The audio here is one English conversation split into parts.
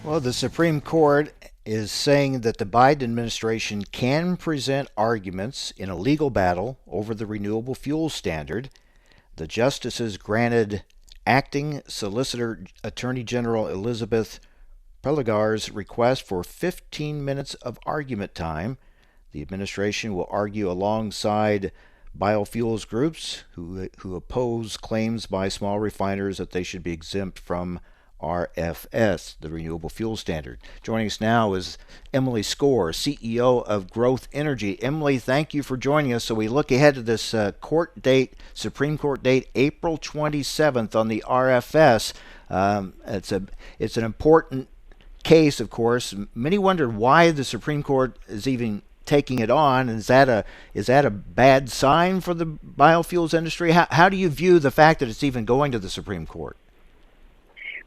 Well, the Supreme Court is saying that the Biden administration can present arguments in a legal battle over the renewable fuel standard. The justices granted acting Solicitor Attorney General Elizabeth Prelogar's request for 15 minutes of argument time. The administration will argue alongside biofuels groups who oppose claims by small refiners that they should be exempt from RFS, the Renewable Fuel Standard. Joining us now is Emily Skor, CEO of Growth Energy. Emily, thank you for joining us. So we look ahead to this court date, Supreme Court date, April 27th on the RFS. It's an important case, of course. Many wondered why the Supreme Court is even taking it on. Is that a bad sign for the biofuels industry? How do you view the fact that it's even going to the Supreme Court?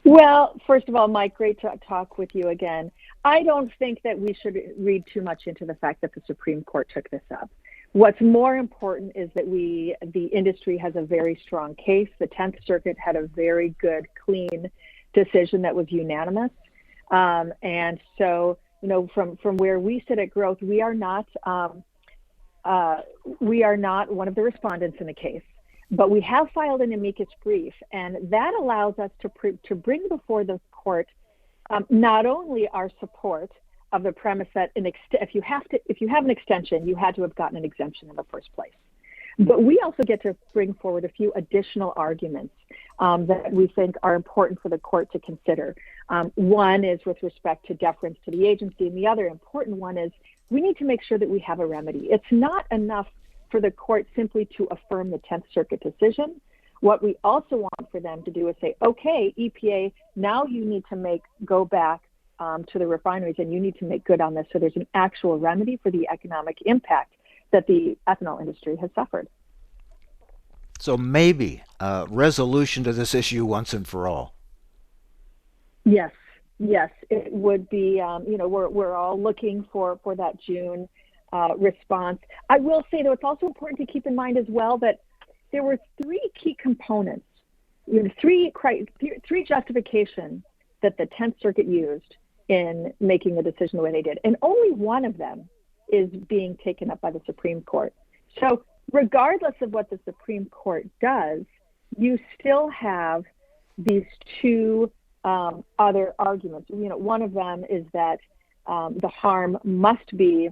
Well, first of all, Mike, great to talk with you again. I don't think that we should read too much into the fact that the Supreme Court took this up. What's more important is that the industry has a very strong case. The 10th Circuit had a very good, clean decision that was unanimous. And so, from where we sit at Growth, we are not one of the respondents in the case. But we have filed an amicus brief, and that allows us to bring before the court not only our support of the premise that if you have an extension, you had to have gotten an exemption in the first place. But we also get to bring forward a few additional arguments that we think are important for the court to consider. One is with respect to deference to the agency, and the other important one is we need to make sure that we have a remedy. It's not enough for the court simply to affirm the 10th Circuit decision. What we also want for them to do is say, okay, EPA, now you need to go back to the refineries and you need to make good on this so there's an actual remedy for the economic impact that the ethanol industry has suffered. So maybe a resolution to this issue once and for all. Yes, it would be. We're all looking for that June response. I will say, though, it's also important to keep in mind as well that there were three key components, three justifications that the 10th Circuit used in making the decision the way they did, and only one of them is being taken up by the Supreme Court. So regardless of what the Supreme Court does, you still have these two other arguments. One of them is that the harm must be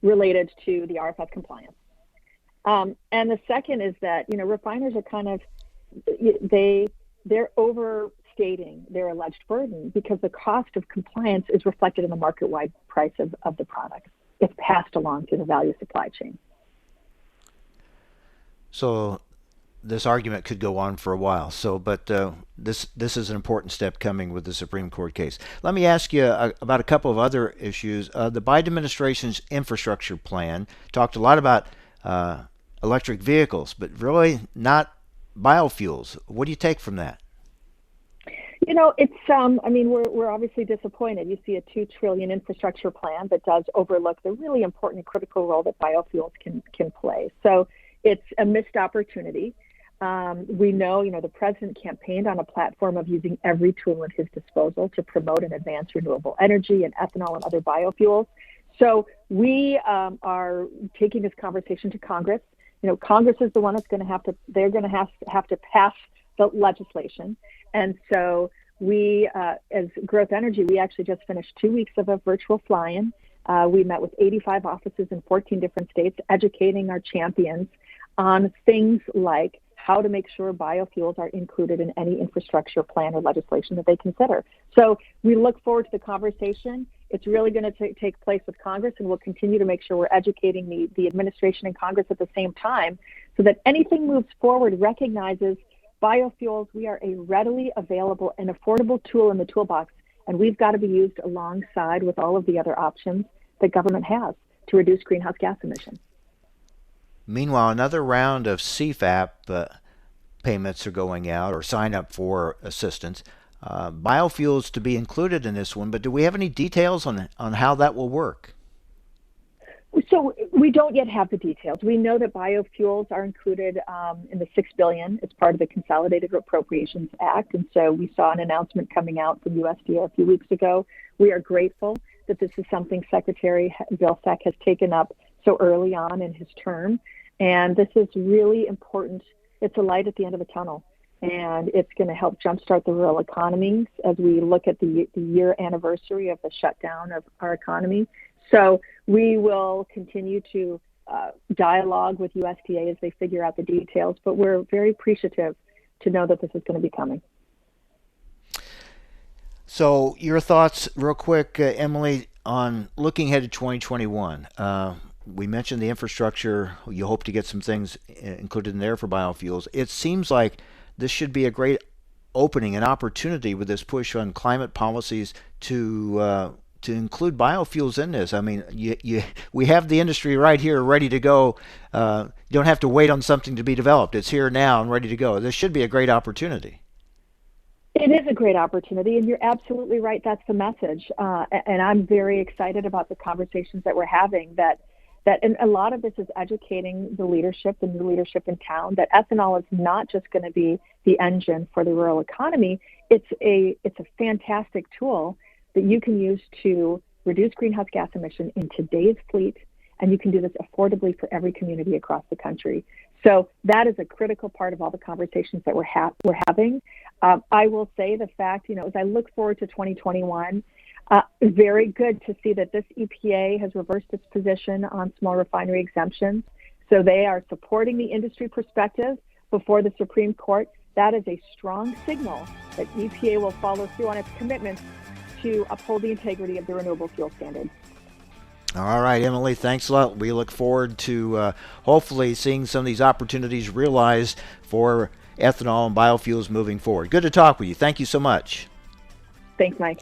related to the RFS compliance. And the second is that, refiners are they're overstating their alleged burden because the cost of compliance is reflected in the market-wide price of the product. It's passed along to the value supply chain. So this argument could go on for a while. But this is an important step coming with the Supreme Court case. Let me ask you about a couple of other issues. The Biden administration's infrastructure plan talked a lot about electric vehicles, but really not biofuels. What do you take from that? It's we're obviously disappointed. You see a $2 trillion infrastructure plan that does overlook the really important and critical role that biofuels can play. So it's a missed opportunity. We know, the president campaigned on a platform of using every tool at his disposal to promote and advance renewable energy and ethanol and other biofuels. So we are taking this conversation to Congress. Congress is the one that's going to have to pass the legislation. And so we, as Growth Energy, we actually just finished 2 weeks of a virtual fly-in. We met with 85 offices in 14 different states, educating our champions on things like how to make sure biofuels are included in any infrastructure plan or legislation that they consider. So we look forward to the conversation. It's really going to take place with Congress, and we'll continue to make sure we're educating the administration and Congress at the same time so that anything moves forward recognizes biofuels. We are a readily available and affordable tool in the toolbox, and we've got to be used alongside with all of the other options that government has to reduce greenhouse gas emissions. Meanwhile, another round of CFAP payments are going out, or sign up for assistance. Biofuels to be included in this one, but do we have any details on how that will work? So We don't yet have the details. We know that biofuels are included in the $6 billion as part of the Consolidated Appropriations Act, and so we saw an announcement coming out from USDA a few weeks ago. We are grateful that this is something Secretary Vilsack has taken up so early on in his term, and this is really important. It's a light at the end of the tunnel, and it's going to help jumpstart the rural economies as we look at the year anniversary of the shutdown of our economy. So we will continue to dialogue with USDA as they figure out the details, but we're very appreciative to know that this is going to be coming. So your thoughts real quick, Emily, on looking ahead to 2021. We mentioned the infrastructure. You hope to get some things included in there for biofuels. It seems like this should be a great opening, an opportunity with this push on climate policies to include biofuels in this. I mean, we have the industry right here ready to go. You don't have to wait on something to be developed. It's here now and ready to go. This should be a great opportunity. It is a great opportunity, and you're absolutely right. That's the message. And I'm very excited about the conversations that we're having, and a lot of this is educating the leadership and the leadership in town that ethanol is not just going to be the engine for the rural economy. It's a fantastic tool that you can use to reduce greenhouse gas emission in today's fleet, and you can do this affordably for every community across the country. So that is a critical part of all the conversations that we're having. I will say the fact, as I look forward to 2021, very good to see that this EPA has reversed its position on small refinery exemptions. So they are supporting the industry perspective before the Supreme Court. That is a strong signal that EPA will follow through on its commitments to uphold the integrity of the renewable fuel standard. All right, Emily, thanks a lot. We look forward to hopefully seeing some of these opportunities realized for ethanol and biofuels moving forward. Good to talk with you. Thank you so much. Thanks, Mike.